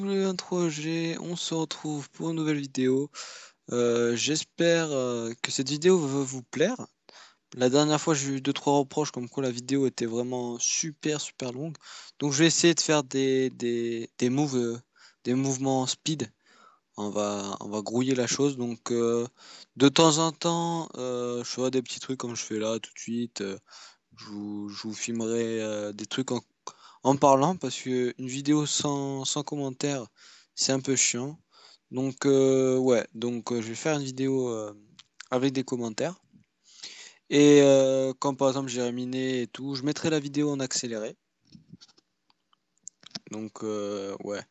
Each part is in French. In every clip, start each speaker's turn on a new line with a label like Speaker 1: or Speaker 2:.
Speaker 1: W23G, on se retrouve pour une nouvelle vidéo. J'espère que cette vidéo va vous plaire. La dernière fois, j'ai eu 2-3 reproches comme quoi la vidéo était vraiment super longue. Donc je vais essayer de faire des mouvements speed. On va grouiller la chose. Donc de temps en temps, je ferai des petits trucs comme je fais là tout de suite. Je vous filmerai des trucs en parlant parce que une vidéo sans commentaire, c'est un peu chiant. Donc ouais, je vais faire une vidéo avec des commentaires. Et quand par exemple j'irai miner et tout, je mettrai la vidéo en accéléré. Donc ouais,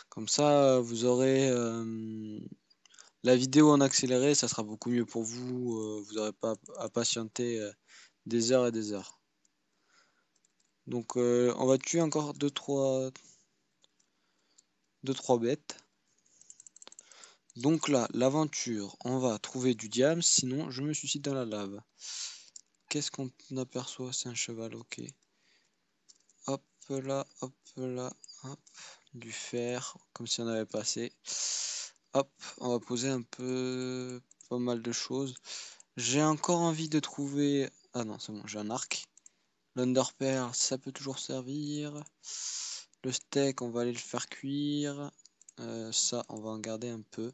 Speaker 1: comme ça vous aurez la vidéo en accéléré, ça sera beaucoup mieux pour vous. Vous n'aurez pas à patienter des heures et des heures. Donc on va tuer encore 2-3 bêtes. Donc là, l'aventure, on va trouver du diamant, sinon je me suicide dans la lave. Qu'est-ce qu'on aperçoit? C'est un cheval, ok. Hop là, hop là, hop. Du fer, comme si on avait passé. Hop, on va poser un peu, pas mal de choses. J'ai encore envie de trouver... Ah non, c'est bon, j'ai un arc. L'underpearl, ça peut toujours servir. Le steak, on va aller le faire cuire. Ça, on va en garder un peu.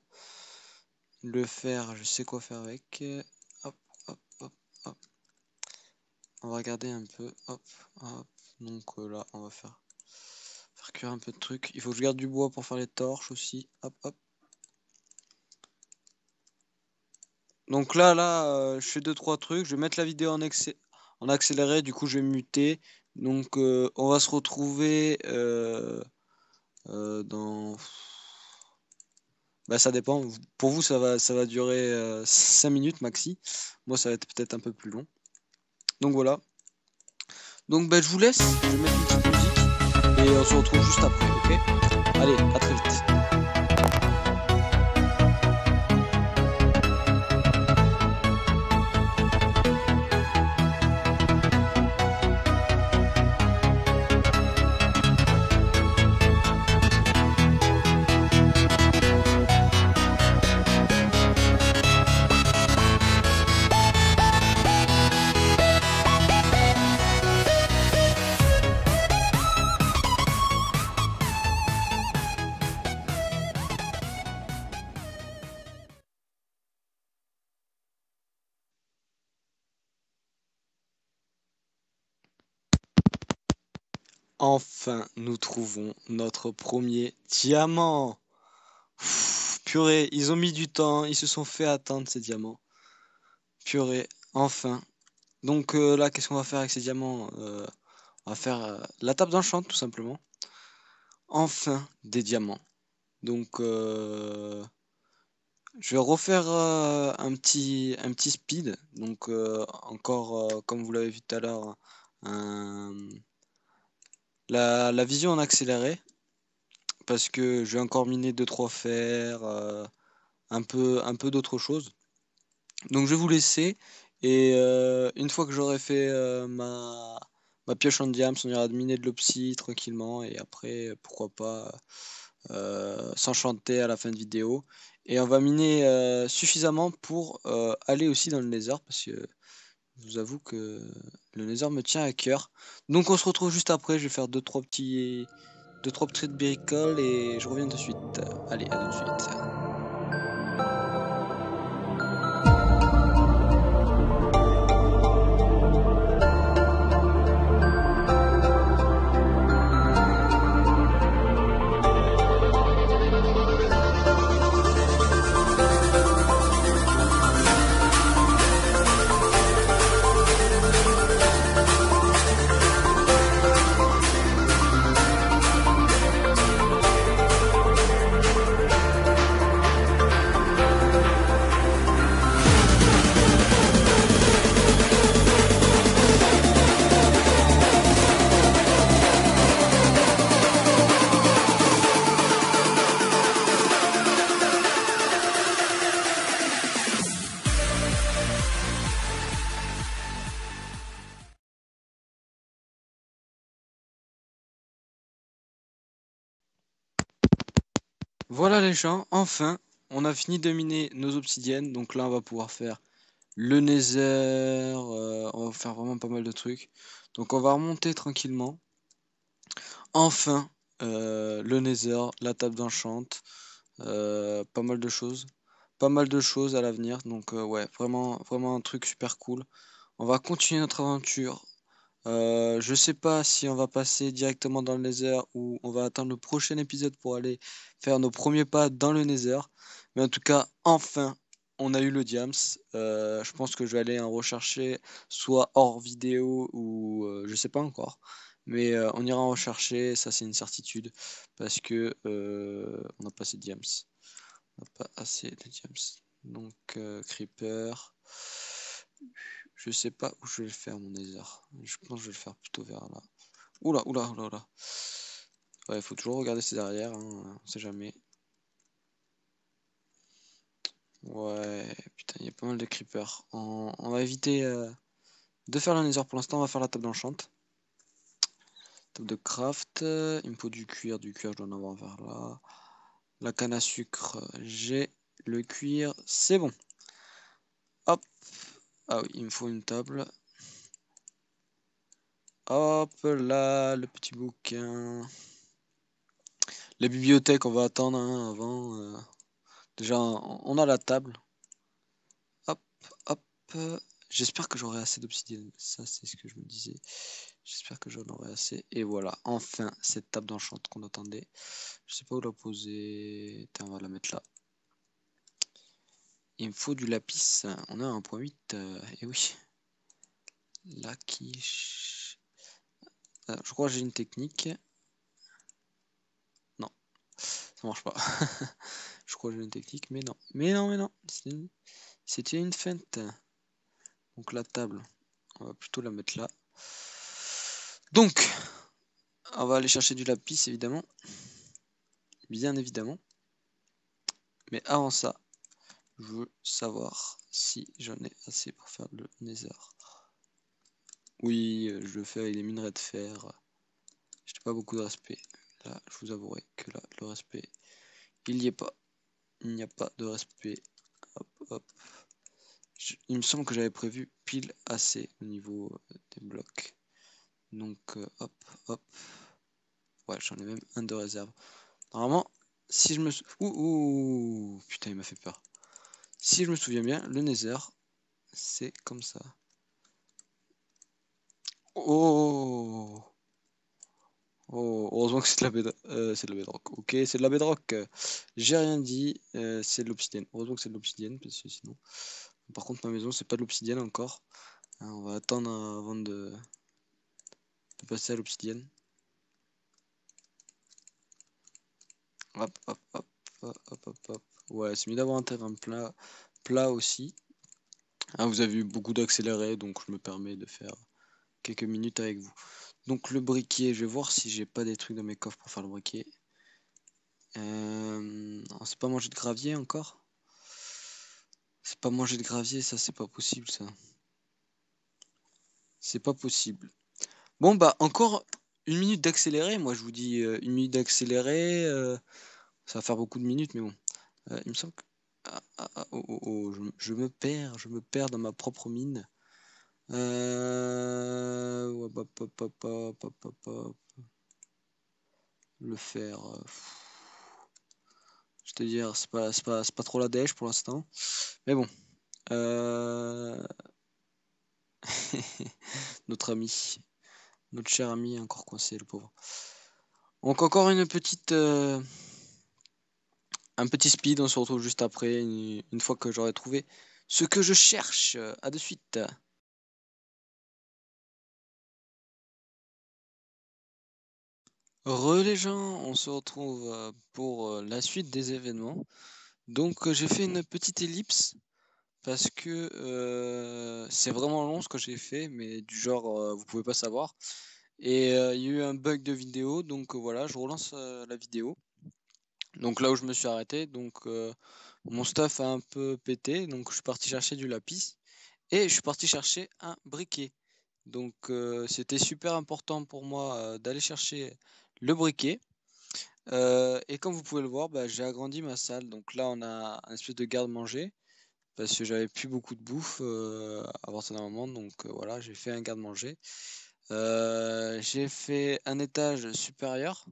Speaker 1: Le fer, je sais quoi faire avec. Hop, hop, hop, hop. On va regarder un peu. Hop, hop. Donc là, on va faire cuire un peu de trucs. Il faut que je garde du bois pour faire les torches aussi. Hop, hop. Donc là, je fais 2-3 trucs. Je vais mettre la vidéo en accéléré. Du coup, je vais muter. Donc, on va se retrouver dans... Bah, ça dépend. Pour vous, ça va durer 5 minutes maxi. Moi, ça va être peut-être un peu plus long. Donc voilà. Donc bah, je vous laisse. Je vais mettre une petite musique. Et on se retrouve juste après, ok? Allez, à très vite. Enfin, nous trouvons notre premier diamant. Purée, ils ont mis du temps, ils se sont fait attendre ces diamants. Purée, enfin. Donc là, qu'est-ce qu'on va faire avec ces diamants? On va faire la table d'enchant tout simplement. Enfin, des diamants. Donc je vais refaire un petit speed. Donc encore, comme vous l'avez vu tout à l'heure, la vision en accéléré. Parce que je vais encore miner 2-3 fers, un peu d'autres choses. Donc je vais vous laisser. Et une fois que j'aurai fait ma pioche en diamant, on ira miner de l'opsie tranquillement. Et après, pourquoi pas s'enchanter à la fin de vidéo. Et on va miner suffisamment pour aller aussi dans le nether. Parce que je vous avoue que le nether me tient à cœur. Donc on se retrouve juste après. Je vais faire 2-3 petites bricoles et je reviens de suite. Allez, à tout de suite. Voilà les gens, enfin, on a fini de miner nos obsidiennes. Donc là, on va pouvoir faire le nether, on va faire vraiment pas mal de trucs. Donc on va remonter tranquillement. Enfin, le nether, la table d'enchant, pas mal de choses. Pas mal de choses à l'avenir. Donc ouais, vraiment, vraiment un truc super cool. On va continuer notre aventure. Je sais pas si on va passer directement dans le Nether ou on va attendre le prochain épisode pour aller faire nos premiers pas dans le Nether. Mais en tout cas, enfin, on a eu le Diams. Je pense que je vais aller en rechercher soit hors vidéo ou je sais pas encore. Mais on ira en rechercher, ça c'est une certitude. Parce que on n'a pas assez de Diams. On n'a pas assez de Diams. Donc Creeper. Je sais pas où je vais le faire mon Nether. Je pense que je vais le faire plutôt vers là. Oula, oula, oula, oula. Ouais, il faut toujours regarder ses arrières, hein, on sait jamais. Ouais, putain, il y a pas mal de creepers. On va éviter de faire le Nether pour l'instant, on va faire la table d'enchant. Table de craft. Il me faut du cuir je dois en avoir vers là. La canne à sucre, j'ai le cuir, c'est bon. Hop. Ah oui, il me faut une table. Hop là, le petit bouquin. La bibliothèque, on va attendre hein, avant. Déjà, on a la table. Hop, hop. J'espère que j'aurai assez d'obsidienne. Ça, c'est ce que je me disais. J'espère que j'en aurai assez. Et voilà, enfin, cette table d'enchant qu'on attendait. Je sais pas où la poser. Tiens, on va la mettre là. Il me faut du lapis. On a 1.8. Et oui. La quiche. Je crois que j'ai une technique. Non, ça marche pas. Je crois que j'ai une technique, mais non. Mais non, mais non. C'était une feinte. Donc la table, on va plutôt la mettre là. Donc, on va aller chercher du lapis, évidemment. Bien évidemment. Mais avant ça, je veux savoir si j'en ai assez pour faire le nether. Oui, je le fais avec des minerais de fer. J'ai pas beaucoup de respect. Là, je vous avouerai que là, le respect, il n'y est pas. Il n'y a pas de respect. Hop, hop. Il me semble que j'avais prévu pile assez au niveau des blocs. Donc, hop, hop. Ouais, j'en ai même un de réserve. Normalement, si je me... Ouh, putain, il m'a fait peur. Si je me souviens bien, le Nether, c'est comme ça. Oh, oh, heureusement que c'est de la c'est de la bedrock. Ok, c'est de la bedrock. J'ai rien dit. C'est de l'obsidienne. Heureusement que c'est de l'obsidienne, parce que sinon... Par contre, ma maison, c'est pas de l'obsidienne encore. Hein, on va attendre avant de passer à l'obsidienne. Hop, hop, hop, hop, hop, hop, hop. Ouais, c'est mieux d'avoir un terrain plat aussi. Ah, vous avez eu beaucoup d'accélérés, donc je me permets de faire quelques minutes avec vous. Donc le briquet, je vais voir si j'ai pas des trucs dans mes coffres pour faire le briquet. On s'est pas mangé de gravier encore. C'est pas manger de gravier, ça c'est pas possible ça. C'est pas possible. Bon bah encore une minute d'accéléré, moi je vous dis une minute d'accéléré, ça va faire beaucoup de minutes mais bon. Il me semble que... oh, je me perds dans ma propre mine. Hop, hop, hop, hop, hop, hop, hop. Le fer. Je te dire, c'est pas trop la dèche pour l'instant. Mais bon. Notre ami. Notre cher ami est encore coincé, le pauvre. Donc encore une petite... un petit speed, on se retrouve juste après, une fois que j'aurai trouvé ce que je cherche. À de suite. Les gens, on se retrouve pour la suite des événements. Donc j'ai fait une petite ellipse parce que c'est vraiment long ce que j'ai fait, mais du genre vous pouvez pas savoir. Et il y a eu un bug de vidéo, donc voilà, je relance la vidéo. Donc là où je me suis arrêté, donc mon stuff a un peu pété, donc je suis parti chercher du lapis et je suis parti chercher un briquet. Donc c'était super important pour moi d'aller chercher le briquet. Et comme vous pouvez le voir, bah, j'ai agrandi ma salle. Donc là, on a un espèce de garde-manger parce que j'avais plus beaucoup de bouffe à partir d'un moment. Donc voilà, j'ai fait un garde-manger. J'ai fait un étage supérieur.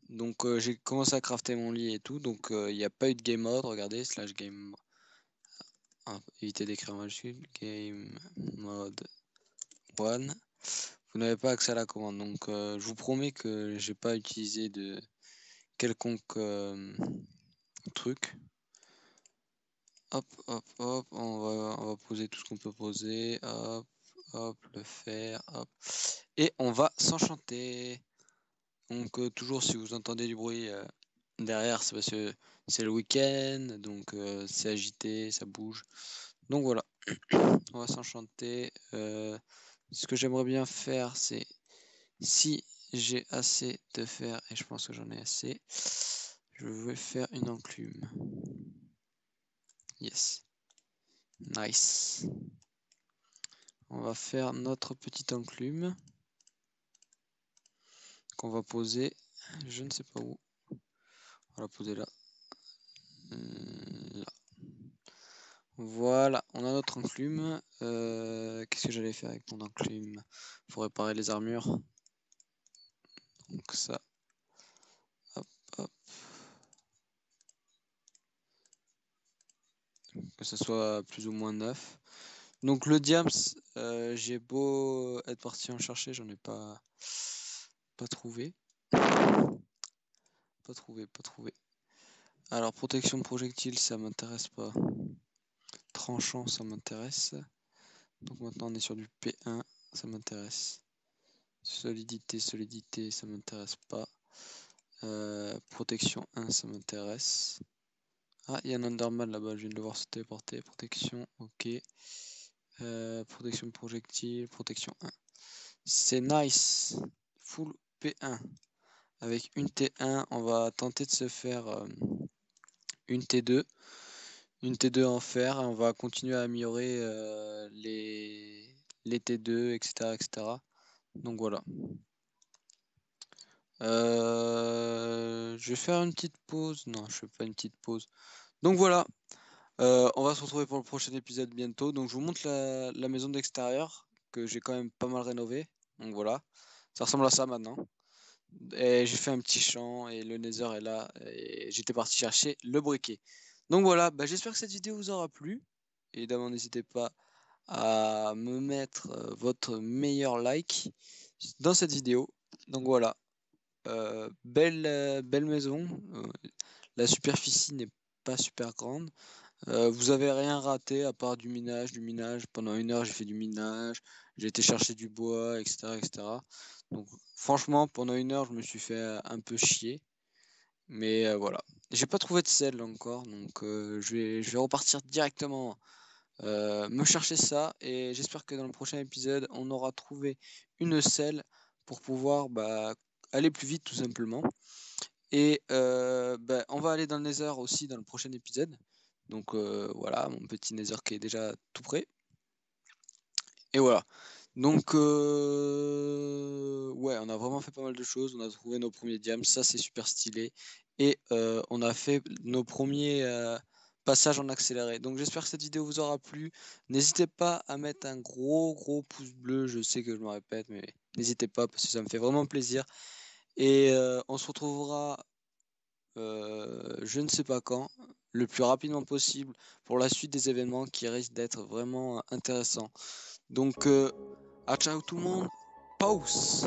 Speaker 1: Donc j'ai commencé à crafter mon lit et tout. Donc il n'y a pas eu de game mode. Regardez, slash game. Ah, évitez d'écrire en majuscule. Game mode 1. Vous n'avez pas accès à la commande. Donc je vous promets que j'ai pas utilisé de quelconque truc. Hop, hop, hop, on va poser tout ce qu'on peut poser. Hop, hop, le faire, hop. Et on va s'enchanter. Donc toujours si vous entendez du bruit derrière, c'est parce que c'est le week-end, donc c'est agité, ça bouge. Donc voilà, on va s'enchanter. Ce que j'aimerais bien faire, c'est si j'ai assez de fer, et je pense que j'en ai assez, je vais faire une enclume. Yes. Nice. On va faire notre petite enclume qu'on va poser, je ne sais pas où. On va la poser là. Là. Voilà, on a notre enclume. Qu'est-ce que j'allais faire avec mon enclume? Faut réparer les armures. Donc ça. Hop, hop. Que ça soit plus ou moins neuf. Donc le diams, j'ai beau être parti en chercher, j'en ai pas trouvé. Pas trouvé. Alors protection projectile, ça m'intéresse pas. Tranchant, ça m'intéresse. Donc maintenant on est sur du P1, ça m'intéresse. Solidité, ça m'intéresse pas. Protection 1, ça m'intéresse. Ah, il y a un Enderman là-bas, je viens de le voir se téléporter. Protection, ok. Protection projectile, protection 1. C'est nice. Full P1. Avec une T1, on va tenter de se faire une T2. Une T2 en fer. Et on va continuer à améliorer les T2, etc., etc. Donc voilà. Je vais faire une petite pause. Non, je fais pas une petite pause. Donc voilà. On va se retrouver pour le prochain épisode bientôt. Donc je vous montre la maison d'extérieur que j'ai quand même pas mal rénovée. Donc voilà. Ça ressemble à ça maintenant. Et j'ai fait un petit champ et le Nether est là. Et j'étais parti chercher le briquet. Donc voilà, bah, j'espère que cette vidéo vous aura plu. Évidemment, n'hésitez pas à me mettre votre meilleur like dans cette vidéo. Donc voilà. Belle maison. La superficie n'est pas super grande. Vous avez rien raté à part du minage, Pendant 1 heure, j'ai fait du minage. J'ai été chercher du bois, etc., etc. Donc, franchement, pendant 1 heure, je me suis fait un peu chier. Mais voilà. J'ai pas trouvé de sel encore. Donc, je vais repartir directement me chercher ça. Et j'espère que dans le prochain épisode, on aura trouvé une selle pour pouvoir aller plus vite, tout simplement. Et on va aller dans le Nether aussi dans le prochain épisode. Donc voilà, mon petit Nether qui est déjà tout prêt. Et voilà. Donc ouais, on a vraiment fait pas mal de choses. On a trouvé nos premiers diams, ça c'est super stylé. Et on a fait nos premiers passages en accéléré. Donc j'espère que cette vidéo vous aura plu. N'hésitez pas à mettre un gros pouce bleu. Je sais que je me répète, mais n'hésitez pas parce que ça me fait vraiment plaisir. Et on se retrouvera je ne sais pas quand, le plus rapidement possible pour la suite des événements qui risquent d'être vraiment intéressants. Donc, à ciao tout le monde, pause!